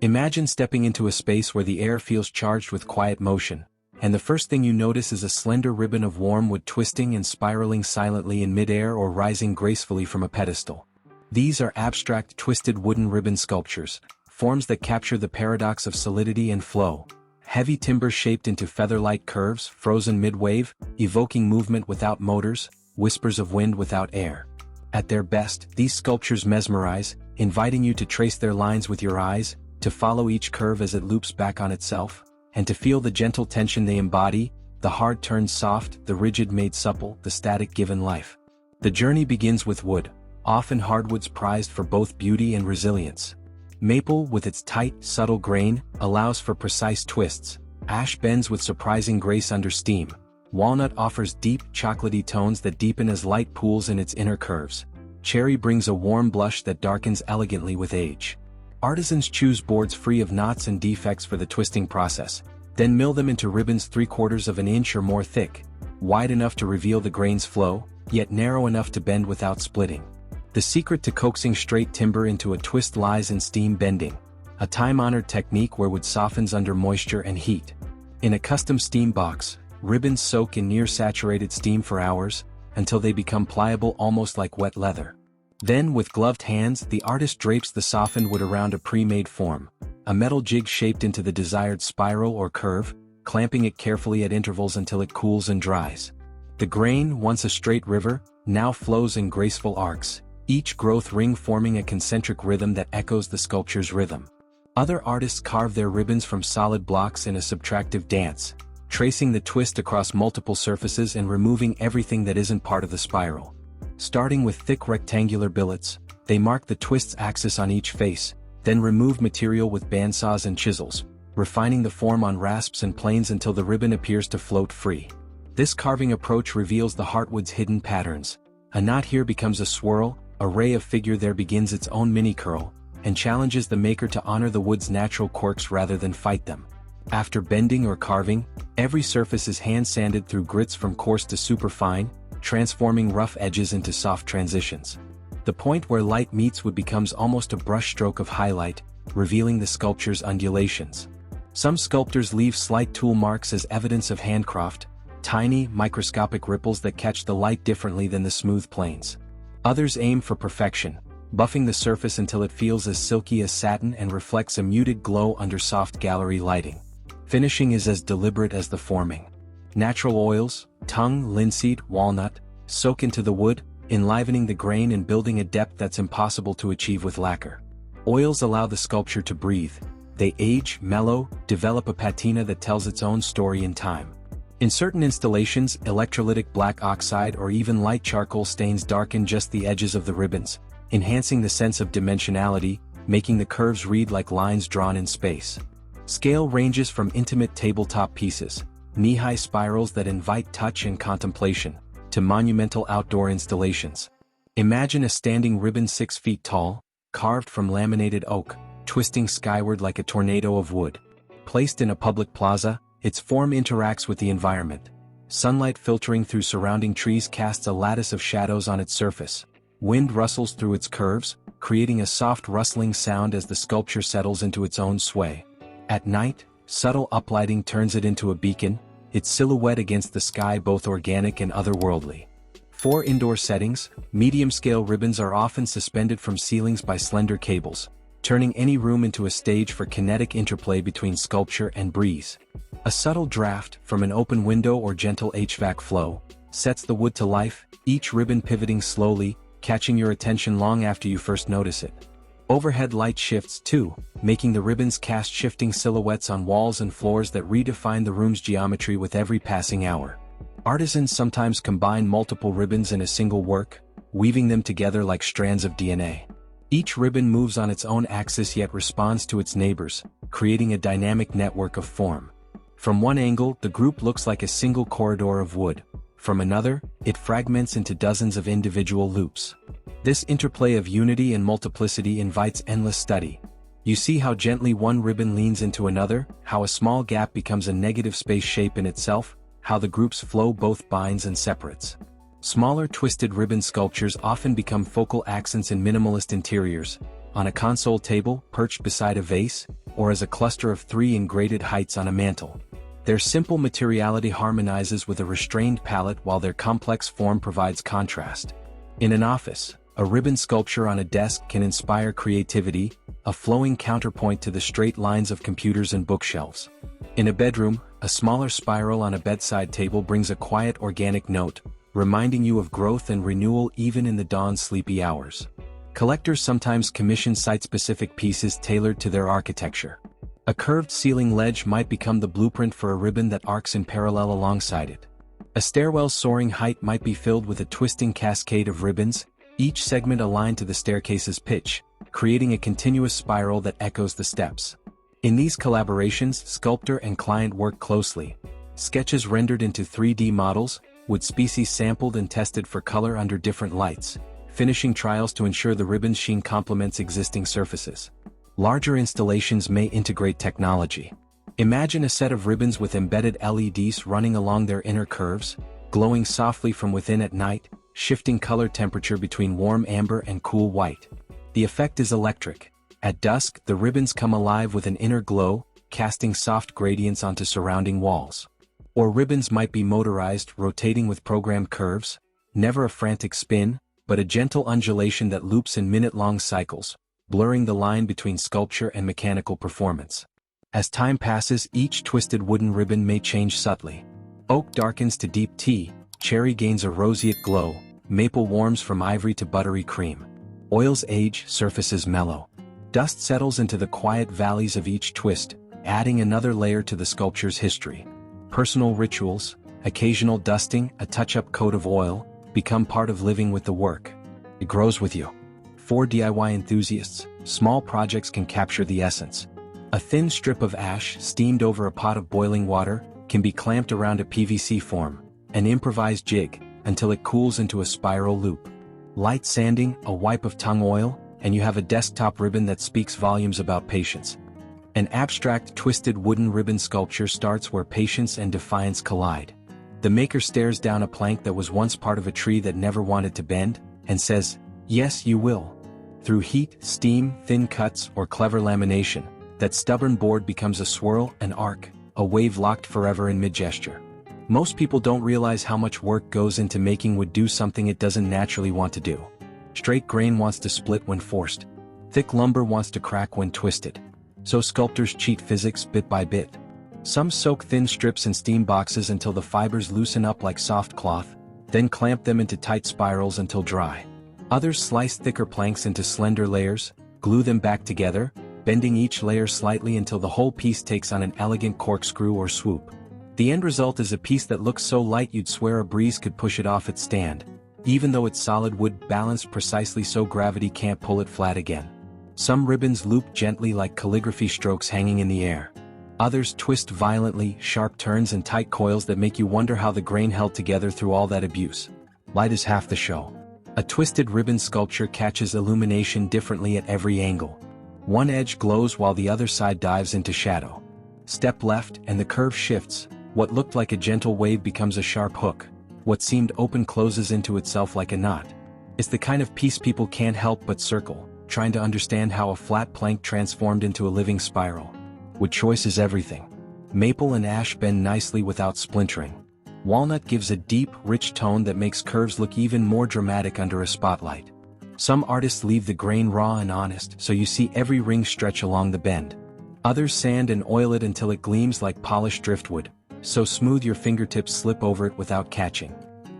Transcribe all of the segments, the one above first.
Imagine stepping into a space where the air feels charged with quiet motion, and the first thing you notice is a slender ribbon of warm wood twisting and spiraling silently in midair or rising gracefully from a pedestal. These are abstract twisted wooden ribbon sculptures, forms that capture the paradox of solidity and flow. Heavy timber shaped into feather-like curves, frozen mid-wave, evoking movement without motors, whispers of wind without air. At their best, these sculptures mesmerize, inviting you to trace their lines with your eyes, to follow each curve as it loops back on itself, and to feel the gentle tension they embody, the hard turned soft, the rigid made supple, the static given life. The journey begins with wood, often hardwoods prized for both beauty and resilience. Maple, with its tight, subtle grain, allows for precise twists. Ash bends with surprising grace under steam. Walnut offers deep, chocolatey tones that deepen as light pools in its inner curves. Cherry brings a warm blush that darkens elegantly with age. Artisans choose boards free of knots and defects for the twisting process, then mill them into ribbons 3/4 of an inch or more thick, wide enough to reveal the grain's flow, yet narrow enough to bend without splitting. The secret to coaxing straight timber into a twist lies in steam bending, a time-honored technique where wood softens under moisture and heat. In a custom steam box, ribbons soak in near-saturated steam for hours, until they become pliable almost like wet leather. Then, with gloved hands, the artist drapes the softened wood around a pre-made form, a metal jig shaped into the desired spiral or curve, clamping it carefully at intervals until it cools and dries. The grain, once a straight river, now flows in graceful arcs, each growth ring forming a concentric rhythm that echoes the sculpture's rhythm. Other artists carve their ribbons from solid blocks in a subtractive dance, tracing the twist across multiple surfaces and removing everything that isn't part of the spiral. Starting with thick rectangular billets, they mark the twist's axis on each face, then remove material with bandsaws and chisels, refining the form on rasps and planes until the ribbon appears to float free. This carving approach reveals the heartwood's hidden patterns. A knot here becomes a swirl, a ray of figure there begins its own mini-curl, and challenges the maker to honor the wood's natural quirks rather than fight them. After bending or carving, every surface is hand-sanded through grits from coarse to superfine, transforming rough edges into soft transitions. The point where light meets wood becomes almost a brushstroke of highlight, revealing the sculpture's undulations. Some sculptors leave slight tool marks as evidence of handcraft, tiny, microscopic ripples that catch the light differently than the smooth planes. Others aim for perfection, buffing the surface until it feels as silky as satin and reflects a muted glow under soft gallery lighting. Finishing is as deliberate as the forming. Natural oils, tongue, linseed, walnut, soak into the wood, enlivening the grain and building a depth that's impossible to achieve with lacquer. Oils allow the sculpture to breathe. They age, mellow, develop a patina that tells its own story in time. In certain installations, electrolytic black oxide or even light charcoal stains darken just the edges of the ribbons, enhancing the sense of dimensionality, making the curves read like lines drawn in space. Scale ranges from intimate tabletop pieces, knee-high spirals that invite touch and contemplation, to monumental outdoor installations. Imagine a standing ribbon 6 feet tall, carved from laminated oak, twisting skyward like a tornado of wood. Placed in a public plaza, its form interacts with the environment. Sunlight filtering through surrounding trees casts a lattice of shadows on its surface. Wind rustles through its curves, creating a soft rustling sound as the sculpture settles into its own sway. At night, subtle uplighting turns it into a beacon, its silhouette against the sky both organic and otherworldly. For indoor settings, medium-scale ribbons are often suspended from ceilings by slender cables, turning any room into a stage for kinetic interplay between sculpture and breeze. A subtle draft, from an open window or gentle HVAC flow, sets the wood to life, each ribbon pivoting slowly, catching your attention long after you first notice it. Overhead light shifts too, making the ribbons cast shifting silhouettes on walls and floors that redefine the room's geometry with every passing hour. Artisans sometimes combine multiple ribbons in a single work, weaving them together like strands of DNA. Each ribbon moves on its own axis yet responds to its neighbors, creating a dynamic network of form. From one angle, the group looks like a single corridor of wood. From another, it fragments into dozens of individual loops. This interplay of unity and multiplicity invites endless study. You see how gently one ribbon leans into another, how a small gap becomes a negative space shape in itself, how the group's flow both binds and separates. Smaller twisted ribbon sculptures often become focal accents in minimalist interiors, on a console table perched beside a vase, or as a cluster of 3 in graded heights on a mantle. Their simple materiality harmonizes with a restrained palette while their complex form provides contrast. In an office, a ribbon sculpture on a desk can inspire creativity, a flowing counterpoint to the straight lines of computers and bookshelves. In a bedroom, a smaller spiral on a bedside table brings a quiet organic note, reminding you of growth and renewal even in the dawn's sleepy hours. Collectors sometimes commission site-specific pieces tailored to their architecture. A curved ceiling ledge might become the blueprint for a ribbon that arcs in parallel alongside it. A stairwell's soaring height might be filled with a twisting cascade of ribbons, each segment aligned to the staircase's pitch, creating a continuous spiral that echoes the steps. In these collaborations, sculptor and client work closely. Sketches rendered into 3D models, wood species sampled and tested for color under different lights, finishing trials to ensure the ribbon's sheen complements existing surfaces. Larger installations may integrate technology. Imagine a set of ribbons with embedded LEDs running along their inner curves, glowing softly from within at night, shifting color temperature between warm amber and cool white. The effect is electric. At dusk, the ribbons come alive with an inner glow, casting soft gradients onto surrounding walls. Or ribbons might be motorized, rotating with programmed curves, never a frantic spin, but a gentle undulation that loops in minute-long cycles, blurring the line between sculpture and mechanical performance. As time passes, each twisted wooden ribbon may change subtly. Oak darkens to deep tea, cherry gains a roseate glow, maple warms from ivory to buttery cream. Oils age, surfaces mellow. Dust settles into the quiet valleys of each twist, adding another layer to the sculpture's history. Personal rituals, occasional dusting, a touch-up coat of oil, become part of living with the work. It grows with you. For DIY enthusiasts, small projects can capture the essence. A thin strip of ash steamed over a pot of boiling water can be clamped around a PVC form, an improvised jig, until it cools into a spiral loop. Light sanding, a wipe of tung oil, and you have a desktop ribbon that speaks volumes about patience. An abstract twisted wooden ribbon sculpture starts where patience and defiance collide. The maker stares down a plank that was once part of a tree that never wanted to bend, and says, "Yes, you will." Through heat, steam, thin cuts, or clever lamination, that stubborn board becomes a swirl, an arc, a wave locked forever in mid-gesture. Most people don't realize how much work goes into making wood do something it doesn't naturally want to do. Straight grain wants to split when forced. Thick lumber wants to crack when twisted. So sculptors cheat physics bit by bit. Some soak thin strips in steam boxes until the fibers loosen up like soft cloth, then clamp them into tight spirals until dry. Others slice thicker planks into slender layers, glue them back together, bending each layer slightly until the whole piece takes on an elegant corkscrew or swoop. The end result is a piece that looks so light you'd swear a breeze could push it off its stand, even though it's solid wood balanced precisely so gravity can't pull it flat again. Some ribbons loop gently like calligraphy strokes hanging in the air. Others twist violently, sharp turns and tight coils that make you wonder how the grain held together through all that abuse. Light is half the show. A twisted ribbon sculpture catches illumination differently at every angle. One edge glows while the other side dives into shadow. Step left and the curve shifts. What looked like a gentle wave becomes a sharp hook. What seemed open closes into itself like a knot. It's the kind of piece people can't help but circle, trying to understand how a flat plank transformed into a living spiral. Wood choice is everything. Maple and ash bend nicely without splintering. Walnut gives a deep, rich tone that makes curves look even more dramatic under a spotlight. Some artists leave the grain raw and honest so you see every ring stretch along the bend. Others sand and oil it until it gleams like polished driftwood, so smooth your fingertips slip over it without catching.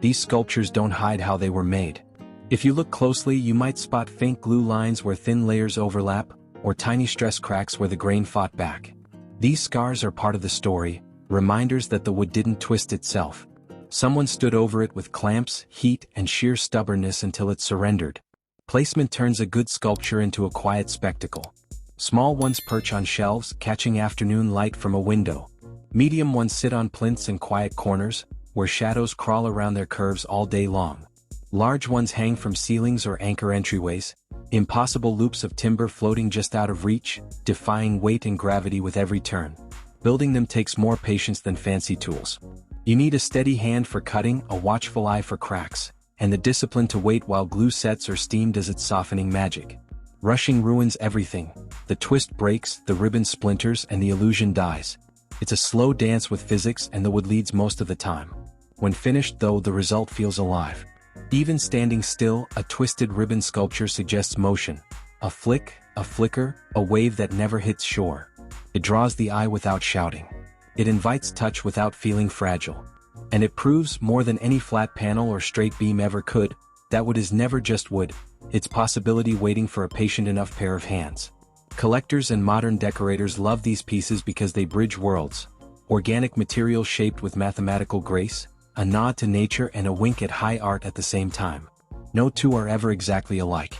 These sculptures don't hide how they were made. If you look closely, you might spot faint glue lines where thin layers overlap, or tiny stress cracks where the grain fought back. These scars are part of the story, reminders that the wood didn't twist itself. Someone stood over it with clamps, heat, and sheer stubbornness until it surrendered. Placement turns a good sculpture into a quiet spectacle. Small ones perch on shelves, catching afternoon light from a window. Medium ones sit on plinths in quiet corners, where shadows crawl around their curves all day long. Large ones hang from ceilings or anchor entryways, impossible loops of timber floating just out of reach, defying weight and gravity with every turn. Building them takes more patience than fancy tools. You need a steady hand for cutting, a watchful eye for cracks, and the discipline to wait while glue sets or steam does its softening magic. Rushing ruins everything. The twist breaks, the ribbon splinters, and the illusion dies. It's a slow dance with physics, and the wood leads most of the time. When finished though, the result feels alive. Even standing still, a twisted ribbon sculpture suggests motion. A flick, a flicker, a wave that never hits shore. It draws the eye without shouting. It invites touch without feeling fragile. And it proves, more than any flat panel or straight beam ever could, that wood is never just wood, it's possibility waiting for a patient enough pair of hands. Collectors and modern decorators love these pieces because they bridge worlds. Organic material shaped with mathematical grace, a nod to nature and a wink at high art at the same time. No two are ever exactly alike.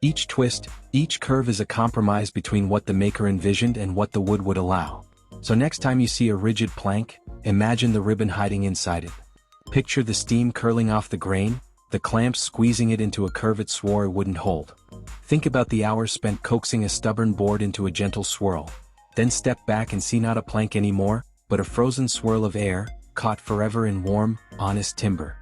Each twist, each curve is a compromise between what the maker envisioned and what the wood would allow. So next time you see a rigid plank, imagine the ribbon hiding inside it. Picture the steam curling off the grain, the clamps squeezing it into a curve it swore it wouldn't hold. Think about the hours spent coaxing a stubborn board into a gentle swirl. Then step back and see not a plank anymore, but a frozen swirl of air, caught forever in warm, honest timber.